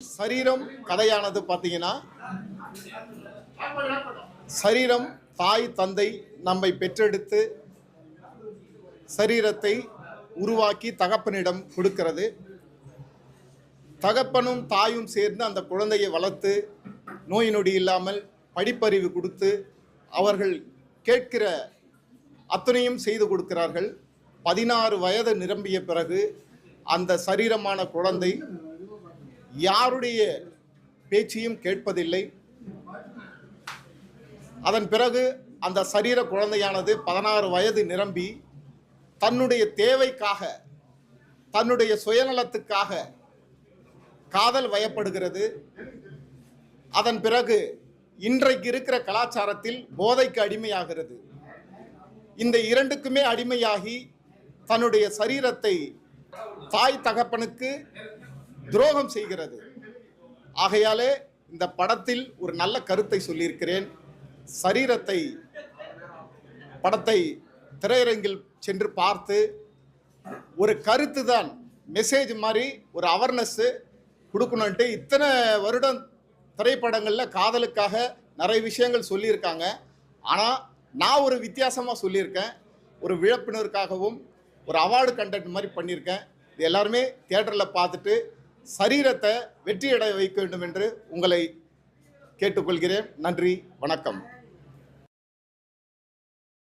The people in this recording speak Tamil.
சரீரம் கதையானது பார்த்தீங்கன்னா, சரீரம் தாய் தந்தை நம்மை பெற்றெடுத்து சரீரத்தை உருவாக்கி தகப்பனிடம் கொடுக்கிறது. தகப்பனும் தாயும் சேர்ந்து அந்த குழந்தையை வளர்த்து நோய் நொடி இல்லாமல் படிப்பறிவு கொடுத்து அவர்கள் கேட்கிற அத்தனையும் செய்து கொடுக்கிறார்கள். 16 வயது நிரம்பிய பிறகு அந்த சரீரமான குழந்தை யாருடைய பேச்சையும் கேட்பதில்லை. அதன் பிறகு அந்த சரீர குழந்தையானது 16 வயது நிரம்பி தன்னுடைய தேவைக்காக, தன்னுடைய சுயநலத்துக்காக காதல் வயப்படுகிறது. அதன் பிறகு இன்றைக்கு இருக்கிற கலாச்சாரத்தில் போதைக்கு அடிமையாகிறது. இந்த இரண்டுக்குமே அடிமையாகி தன்னுடைய சரீரத்தை தாய் தகப்பனுக்கு துரோகம் செய்கிறது. ஆகையாலே இந்த படத்தில் ஒரு நல்ல கருத்தை சொல்லியிருக்கிறேன். படத்தை திரையரங்கில் சென்று பார்த்து ஒரு கருத்து தான், மெசேஜ் மாதிரி ஒரு அவேர்னஸ் கொடுக்கணுன்ட்டு இத்தனை வருடம் திரைப்படங்களில் காதலுக்காக நிறைய விஷயங்கள் சொல்லியிருக்காங்க. ஆனால் நான் ஒரு வித்தியாசமாக சொல்லியிருக்கேன். ஒரு விழிப்புணர்வுக்காகவும் ஒரு அவார்டு கண்டென்ட் மாதிரி பண்ணியிருக்கேன். இது எல்லாருமே தியேட்டரில் பார்த்துட்டு சரீரத்தை வெற்றியடைய வைக்க வேண்டும் என்று உங்களை கேட்டுக்கொள்கிறேன். நன்றி, வணக்கம்.